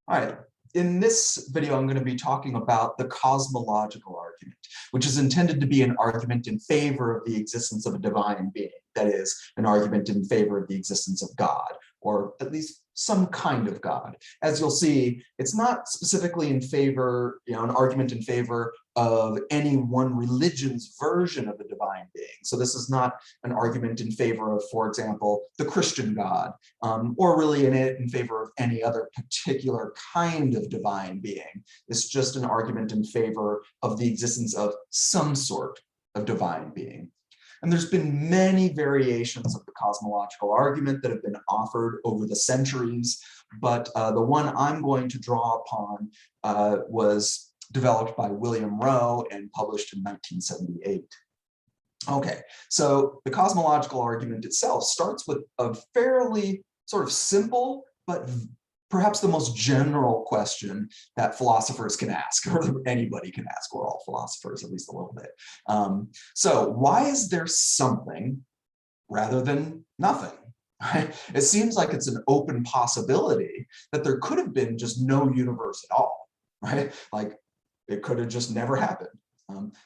All right, in this video, I'm going to be talking about the cosmological argument, which is intended to be an argument in favor of the existence of a divine being. That is, an argument in favor of the existence of God, or at least some kind of God. As you'll see, it's not specifically in favor, an argument in favor of any one religion's version of the divine being. So this is not an argument in favor of, for example, the Christian God, or really in favor of any other particular kind of divine being. It's just an argument in favor of the existence of some sort of divine being. And there's been many variations of the cosmological argument that have been offered over the centuries, but the one I'm going to draw upon was developed by William Rowe and published in 1978. Okay, so the cosmological argument itself starts with a fairly sort of simple, but perhaps the most general question that philosophers can ask, or anybody can ask. We're all philosophers, at least a little bit. So why is there something rather than nothing? Right? It seems like it's an open possibility that there could have been just no universe at all, right? Like it could have just never happened.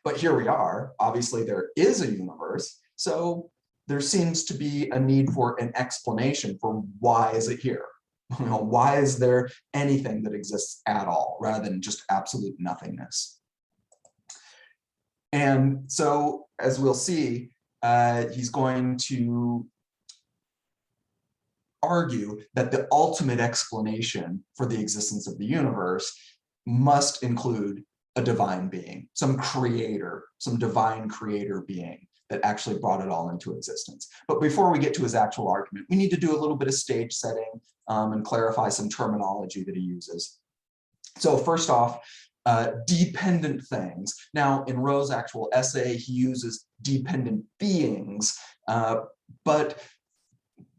But here we are. Obviously, there is a universe, so there seems to be a need for an explanation for why is it here? Why is there anything that exists at all, rather than just absolute nothingness? And so, as we'll see, he's going to argue that the ultimate explanation for the existence of the universe must include a divine being, some creator, some divine creator being that actually brought it all into existence. But before we get to his actual argument, we need to do a little bit of stage setting and clarify some terminology that he uses. So first off, dependent things. Now, in Rowe's actual essay, he uses dependent beings, but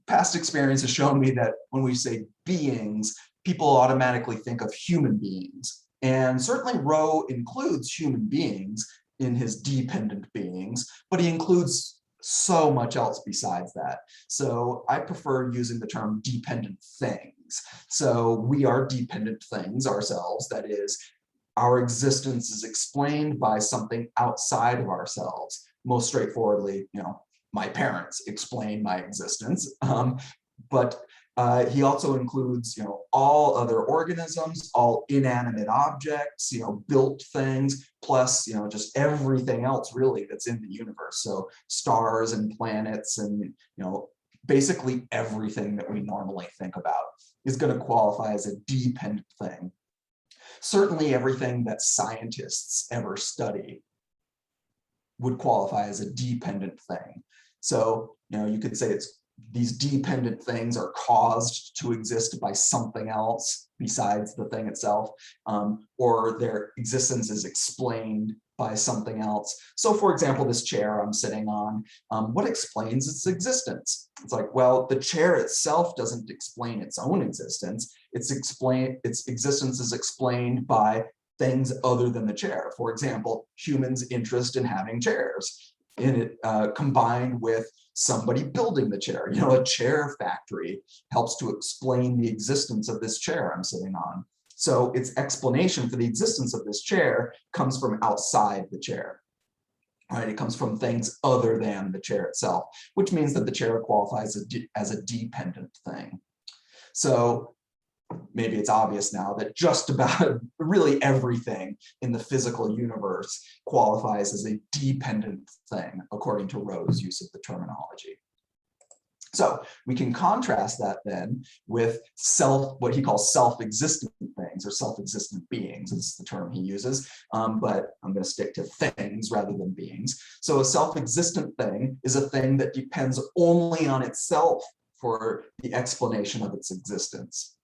past experience has shown me that when we say beings, people automatically think of human beings. And certainly Rowe includes human beings in his dependent beings, but he includes so much else besides that. So I prefer using the term dependent things. So we are dependent things ourselves. That is, our existence is explained by something outside of ourselves. Most straightforwardly, my parents explain my existence. But he also includes, all other organisms, all inanimate objects, built things, plus, just everything else really that's in the universe. So stars and planets and, basically everything that we normally think about is going to qualify as a dependent thing. Certainly everything that scientists ever study would qualify as a dependent thing. So, you could say these dependent things are caused to exist by something else besides the thing itself, or their existence is explained by something else. So for example, this chair I'm sitting on, what explains its existence? It's like, well, the chair itself doesn't explain its own existence. Its existence is explained by things other than the chair. For example, humans' interest in having chairs, combined with somebody building the chair. A chair factory helps to explain the existence of this chair I'm sitting on. So its explanation for the existence of this chair comes from outside the chair. Right? It comes from things other than the chair itself, which means that the chair qualifies as a dependent thing. So maybe it's obvious now that just about really everything in the physical universe qualifies as a dependent thing, according to Rowe's use of the terminology. So we can contrast that then with what he calls self-existent things, or self-existent beings is the term he uses, but I'm going to stick to things rather than beings. So a self-existent thing is a thing that depends only on itself for the explanation of its existence.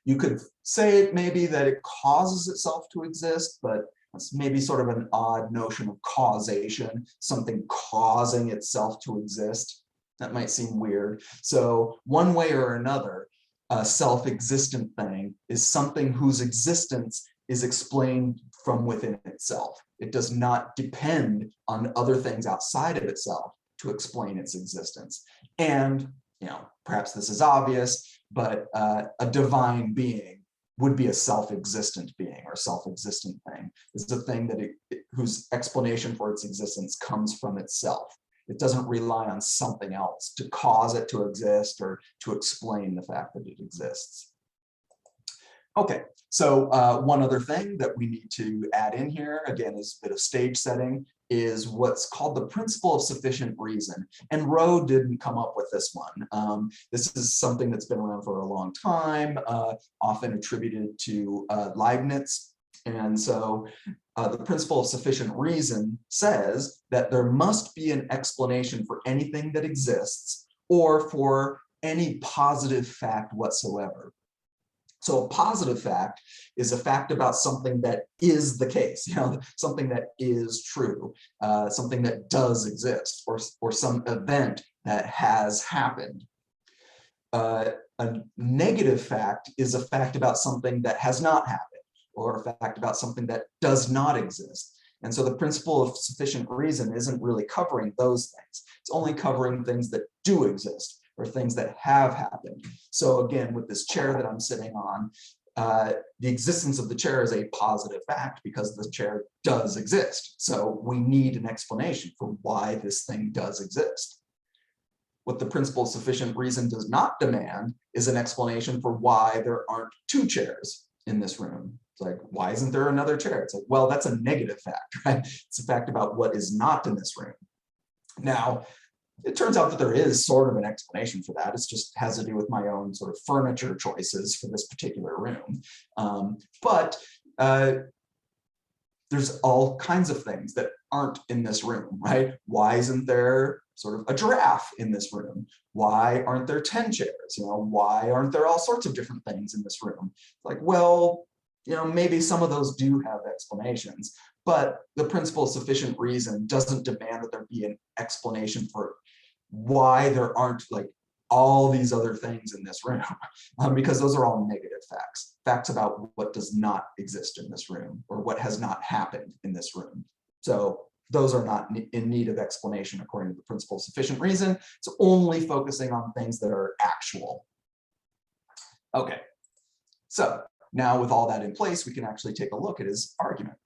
You could say maybe that it causes itself to exist, but that's maybe sort of an odd notion of causation, something causing itself to exist. That might seem weird. So one way or another, a self-existent thing is something whose existence is explained from within itself. It does not depend on other things outside of itself to explain its existence. And perhaps this is obvious, but a divine being would be a self-existent being or self-existent thing. This is a thing that whose explanation for its existence comes from itself. It doesn't rely on something else to cause it to exist or to explain the fact that it exists. Okay, so one other thing that we need to add in here, again, is a bit of stage setting, is what's called the principle of sufficient reason. And Rowe didn't come up with this one. This is something that's been around for a long time, often attributed to Leibniz. And so the principle of sufficient reason says that there must be an explanation for anything that exists or for any positive fact whatsoever. So a positive fact is a fact about something that is the case, something that is true, something that does exist, or some event that has happened. A negative fact is a fact about something that has not happened, or a fact about something that does not exist. And so the principle of sufficient reason isn't really covering those things. It's only covering things that do exist, or things that have happened. So again, with this chair that I'm sitting on, the existence of the chair is a positive fact because the chair does exist. So we need an explanation for why this thing does exist. What the principle of sufficient reason does not demand is an explanation for why there aren't two chairs in this room. It's like, why isn't there another chair? It's like, well, that's a negative fact, right? It's a fact about what is not in this room. Now, it turns out that there is sort of an explanation for that. It just has to do with my own sort of furniture choices for this particular room. But there's all kinds of things that aren't in this room, right? Why isn't there sort of a giraffe in this room? Why aren't there 10 chairs? Why aren't there all sorts of different things in this room? Like, well, maybe some of those do have explanations, but the principle of sufficient reason doesn't demand that there be an explanation for why there aren't like all these other things in this room, because those are all negative facts about what does not exist in this room or what has not happened in this room. So those are not in need of explanation according to the principle of sufficient reason. It's only focusing on things that are actual. Okay, so now with all that in place, we can actually take a look at his argument.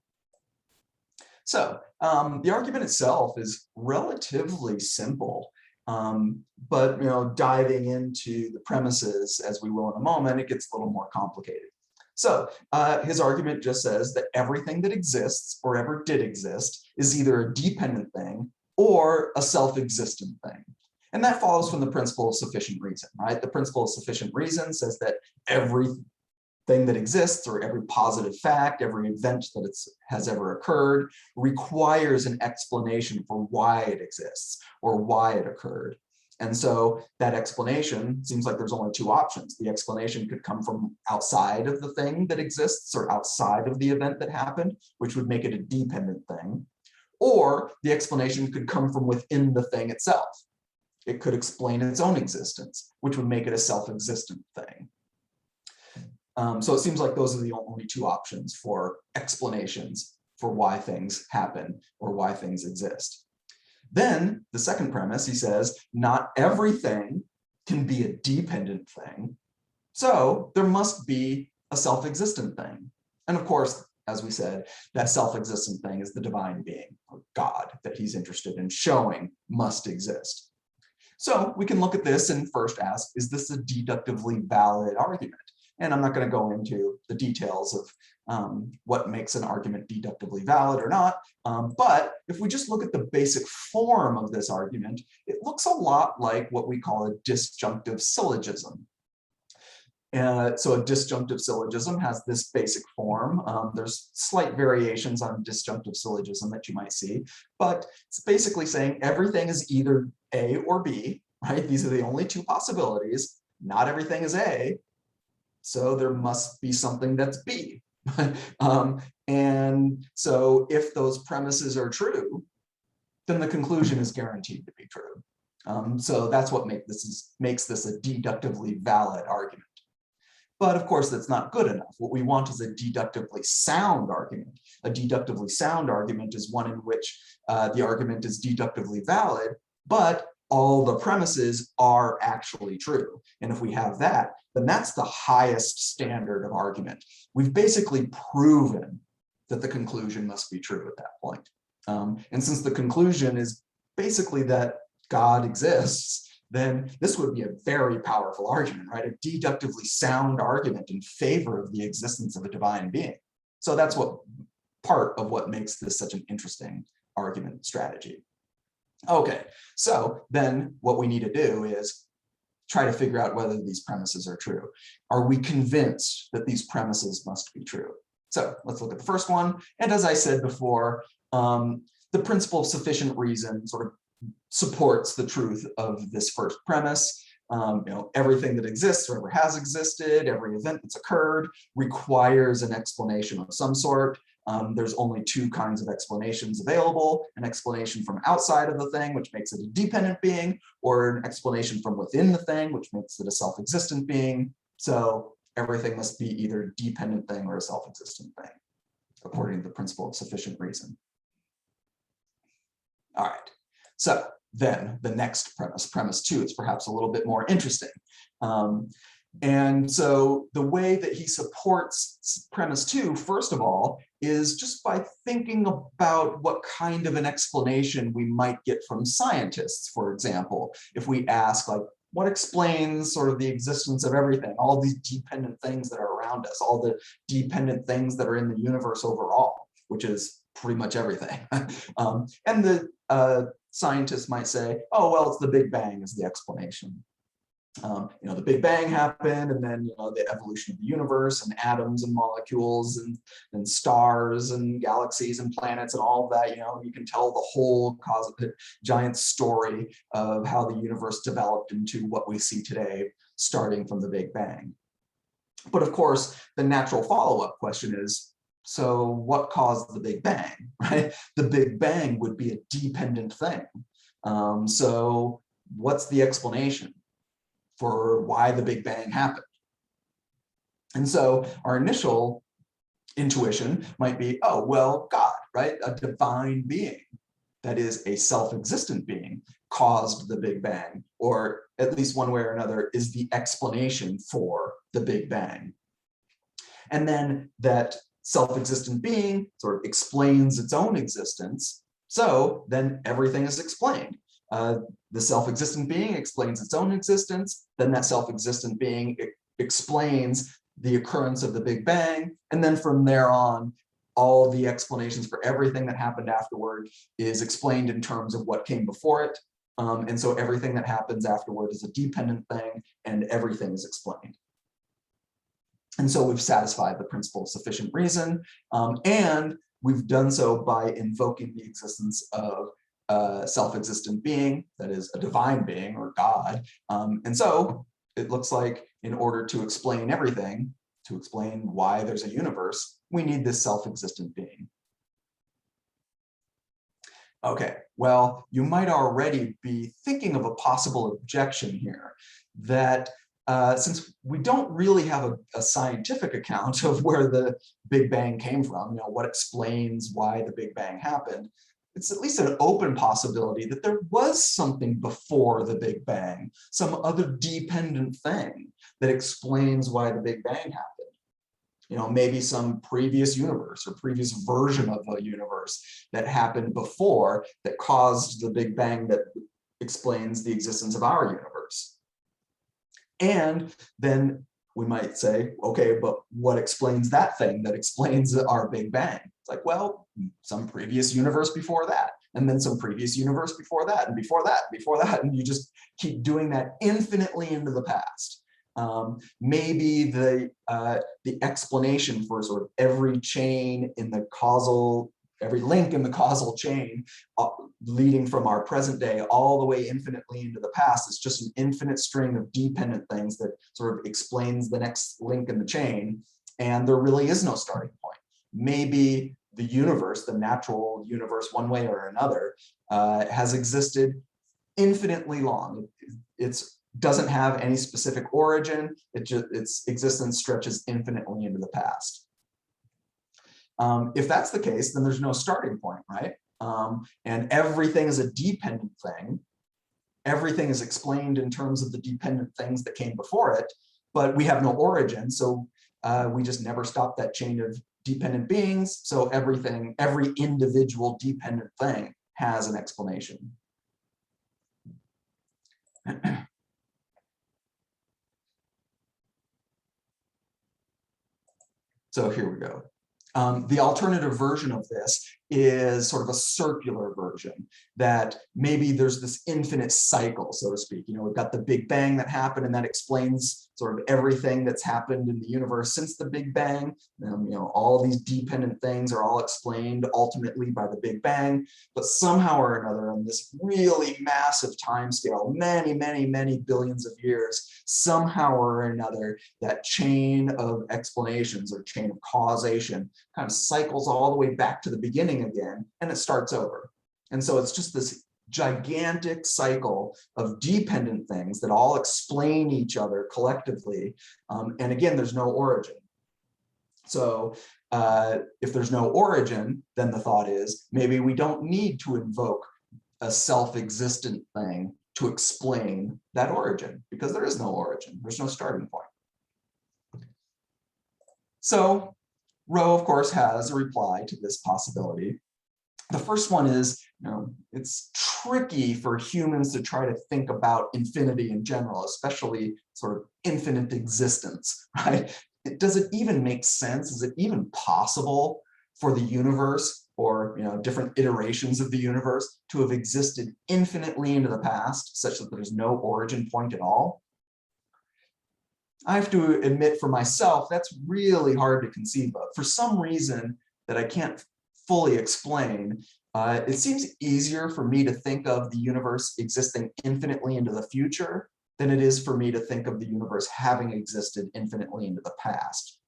So the argument itself is relatively simple, but diving into the premises, as we will in a moment, it gets a little more complicated. So his argument just says that everything that exists or ever did exist is either a dependent thing or a self-existent thing. And that follows from the principle of sufficient reason, right? The principle of sufficient reason says that everything that exists, or every positive fact, every event that has ever occurred, requires an explanation for why it exists or why it occurred. And so that explanation seems like there's only two options. The explanation could come from outside of the thing that exists or outside of the event that happened, which would make it a dependent thing. Or the explanation could come from within the thing itself. It could explain its own existence, which would make it a self-existent thing. So it seems like those are the only two options for explanations for why things happen or why things exist. Then the second premise, he says, not everything can be a dependent thing. So there must be a self-existent thing. And of course, as we said, that self-existent thing is the divine being, or God, that he's interested in showing must exist. So we can look at this and first ask, is this a deductively valid argument? And I'm not going to go into the details of what makes an argument deductively valid or not. But if we just look at the basic form of this argument, it looks a lot like what we call a disjunctive syllogism. So a disjunctive syllogism has this basic form. There's slight variations on disjunctive syllogism that you might see, but it's basically saying everything is either A or B, right? These are the only two possibilities. Not everything is A. So there must be something that's B. And so if those premises are true, then the conclusion is guaranteed to be true. So that's what makes this a deductively valid argument. But of course, that's not good enough. What we want is a deductively sound argument. A deductively sound argument is one in which the argument is deductively valid, but all the premises are actually true. And if we have that, then that's the highest standard of argument. We've basically proven that the conclusion must be true at that point. And since the conclusion is basically that God exists, then this would be a very powerful argument, right? A deductively sound argument in favor of the existence of a divine being. So that's what part of what makes this such an interesting argument strategy. Okay, so then what we need to do is try to figure out whether these premises are true. Are we convinced that these premises must be true? So let's look at the first one. And as I said before, the principle of sufficient reason sort of supports the truth of this first premise. Everything that exists or ever has existed, every event that's occurred requires an explanation of some sort. There's only two kinds of explanations available: an explanation from outside of the thing, which makes it a dependent being, or an explanation from within the thing, which makes it a self-existent being. So everything must be either a dependent thing or a self-existent thing, according to the principle of sufficient reason. All right, so then the next premise, premise 2, is perhaps a little bit more interesting. And so the way that he supports premise 2, first of all, is just by thinking about what kind of an explanation we might get from scientists, for example. If we ask, like, what explains sort of the existence of everything, all these dependent things that are around us, all the dependent things that are in the universe overall, which is pretty much everything. And the scientists might say, oh, well, it's the Big Bang is the explanation. The Big Bang happened, and then the evolution of the universe, and atoms and molecules and stars and galaxies and planets and all of that. You can tell the whole giant story of how the universe developed into what we see today, starting from the Big Bang. But of course, the natural follow-up question is, so what caused the Big Bang, right? The Big Bang would be a dependent thing. So what's the explanation for why the Big Bang happened? And so our initial intuition might be, oh, well, God, right? A divine being that is a self-existent being caused the Big Bang, or at least one way or another is the explanation for the Big Bang. And then that self-existent being sort of explains its own existence. So then everything is explained. The self-existent being explains its own existence, then that self-existent being explains the occurrence of the Big Bang, and then from there on, all the explanations for everything that happened afterward is explained in terms of what came before it. And so everything that happens afterward is a dependent thing, and everything is explained. And so we've satisfied the principle of sufficient reason, and we've done so by invoking the existence of a self-existent being, that is a divine being or God. And so it looks like in order to explain everything, to explain why there's a universe, we need this self-existent being. Okay, well, you might already be thinking of a possible objection here, that since we don't really have a scientific account of where the Big Bang came from, what explains why the Big Bang happened, it's at least an open possibility that there was something before the Big Bang, some other dependent thing that explains why the Big Bang happened. Maybe some previous universe or previous version of a universe that happened before that caused the Big Bang that explains the existence of our universe. And then we might say, okay, but what explains that thing that explains our Big Bang? It's like, well, some previous universe before that, and then some previous universe before that, and before that, before that, and you just keep doing that infinitely into the past. Maybe the explanation for sort of every chain in the causal, every link in the causal chain leading from our present day all the way infinitely into the past is just an infinite string of dependent things that sort of explains the next link in the chain, and there really is no starting point. Maybe the universe, the natural universe, one way or another, has existed infinitely long. It doesn't have any specific origin. Its existence stretches infinitely into the past. If that's the case, then there's no starting point, right? And everything is a dependent thing. everything is explained in terms of the dependent things that came before it, but we have no origin, so we just never stop that chain of dependent beings, so everything, every individual dependent thing has an explanation. So here we go. The alternative version of this is sort of a circular version, that maybe there's this infinite cycle, so to speak. You know, we've got the Big Bang that happened, and that explains sort of everything that's happened in the universe since the Big Bang. You know, all these dependent things are all explained ultimately by the Big Bang, but somehow or another on this really massive time scale, many, many, many billions of years, somehow or another, that chain of explanations or chain of causation kind of cycles all the way back to the beginning again, and it starts over. And so it's just this gigantic cycle of dependent things that all explain each other collectively. And again, there's no origin. So if there's no origin, then the thought is maybe we don't need to invoke a self-existent thing to explain that origin, because there is no origin, there's no starting point. So Rowe, of course, has a reply to this possibility. The first one is, you know, it's tricky for humans to try to think about infinity in general, especially sort of infinite existence, right? Does it even make sense? Is it even possible for the universe, or, you know, different iterations of the universe, to have existed infinitely into the past, such that there's no origin point at all? I have to admit for myself, that's really hard to conceive of. For some reason that I can't fully explain, it seems easier for me to think of the universe existing infinitely into the future than it is for me to think of the universe having existed infinitely into the past.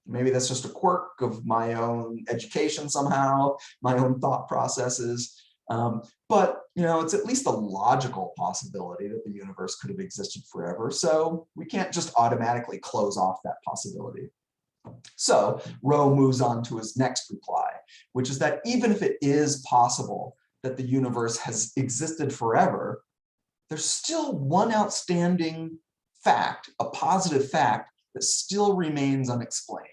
Maybe that's just a quirk of my own education somehow, my own thought processes. But, you know, it's at least a logical possibility that the universe could have existed forever. So we can't just automatically close off that possibility. So Rowe moves on to his next reply, which is that even if it is possible that the universe has existed forever, there's still one outstanding fact, a positive fact, that still remains unexplained.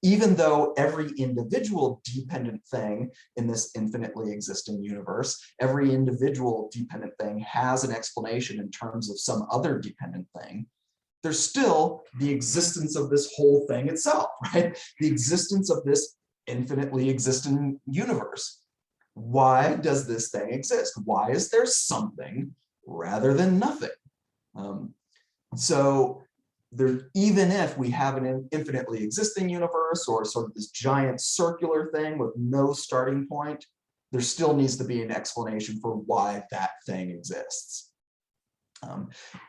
Even though every individual dependent thing in this infinitely existing universe, every individual dependent thing has an explanation in terms of some other dependent thing, there's still the existence of this whole thing itself, right? The existence of this infinitely existing universe. Why does this thing exist? Why is there something rather than nothing? So there, even if we have an infinitely existing universe, or sort of this giant circular thing with no starting point, there still needs to be an explanation for why that thing exists.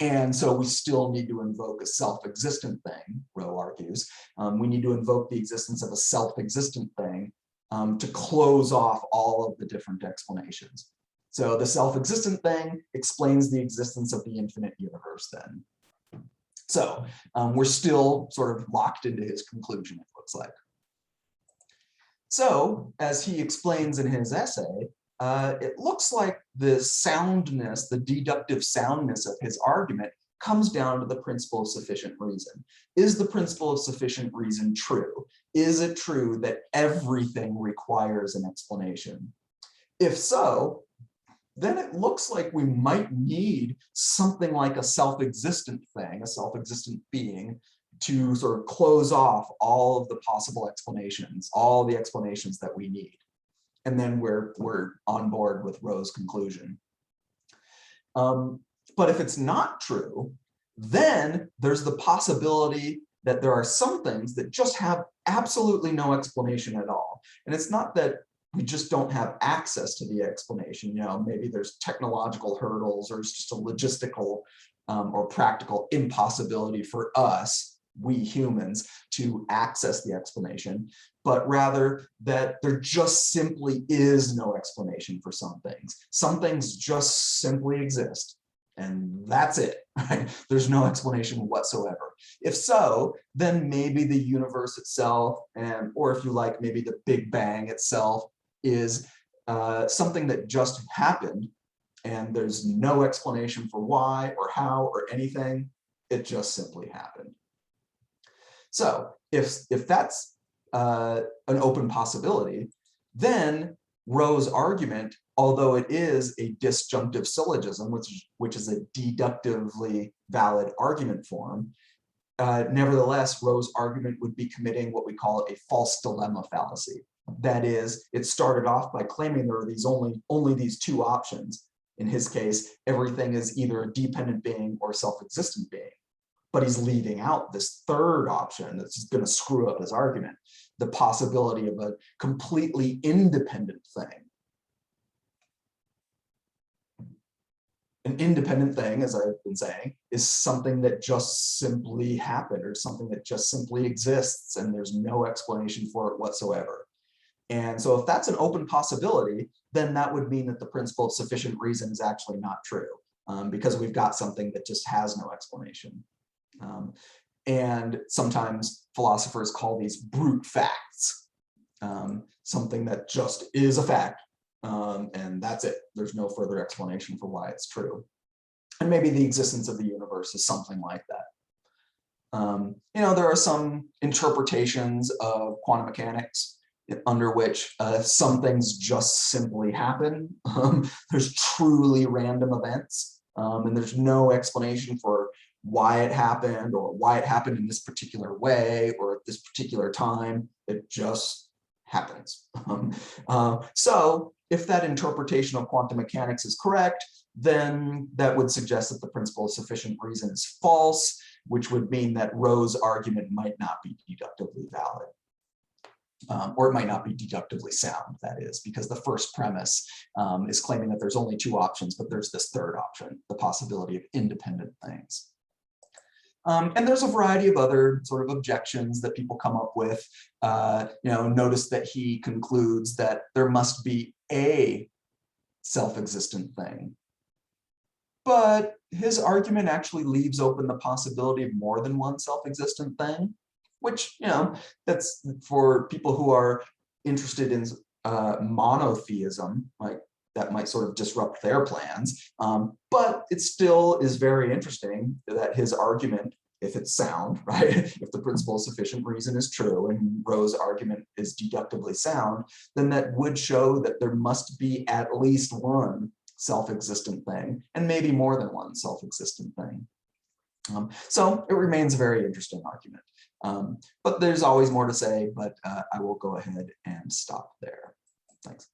And so we still need to invoke a self-existent thing, Rowe argues. We need to invoke the existence of a self-existent thing to close off all of the different explanations. So the self-existent thing explains the existence of the infinite universe then. So we're still sort of locked into his conclusion, it looks like. So as he explains in his essay, it looks like the soundness, the deductive soundness of his argument comes down to the principle of sufficient reason. Is the principle of sufficient reason true? Is it true that everything requires an explanation? If so, then it looks like we might need something like a self-existent thing, a self-existent being, to sort of close off all of the possible explanations, all the explanations that we need. And then we're on board with Rowe's conclusion. But if it's not true, then there's the possibility that there are some things that just have absolutely no explanation at all. And it's not that we just don't have access to the explanation. You know, maybe there's technological hurdles, or it's just a logistical or practical impossibility for us, we humans, to access the explanation, but rather that there just simply is no explanation for some things. Some things just simply exist, and that's it, right? There's no explanation whatsoever. If so, then maybe the universe itself, or if you like, maybe the Big Bang itself, is something that just happened, and there's no explanation for why or how or anything. It just simply happened. So if that's an open possibility, then Rowe's argument, although it is a disjunctive syllogism, which is a deductively valid argument form, nevertheless, Rowe's argument would be committing what we call a false dilemma fallacy. That is, it started off by claiming there are only these two options. In his case, everything is either a dependent being or self-existent being. But he's leaving out this third option that's going to screw up his argument, the possibility of a completely independent thing. An independent thing, as I've been saying, is something that just simply happened, or something that just simply exists and there's no explanation for it whatsoever. And so if that's an open possibility, then that would mean that the principle of sufficient reason is actually not true, because we've got something that just has no explanation. And sometimes philosophers call these brute facts, something that just is a fact, and that's it. There's no further explanation for why it's true. And maybe the existence of the universe is something like that. There are some interpretations of quantum mechanics under which some things just simply happen. There's truly random events, and there's no explanation for why it happened or why it happened in this particular way or at this particular time. It just happens. So if that interpretation of quantum mechanics is correct, then that would suggest that the principle of sufficient reason is false, which would mean that Rowe's argument might not be deductively valid. Or it might not be deductively sound, that is, because the first premise is claiming that there's only two options, but there's this third option, the possibility of independent things. And there's a variety of other sort of objections that people come up with. Notice that he concludes that there must be a self-existent thing. But his argument actually leaves open the possibility of more than one self-existent thing, which, that's for people who are interested in monotheism, like that might sort of disrupt their plans. But it still is very interesting that his argument, if it's sound, right, if the principle of sufficient reason is true and Rowe's argument is deductively sound, then that would show that there must be at least one self-existent thing, and maybe more than one self-existent thing. So it remains a very interesting argument. But there's always more to say, but I will go ahead and stop there. Thanks.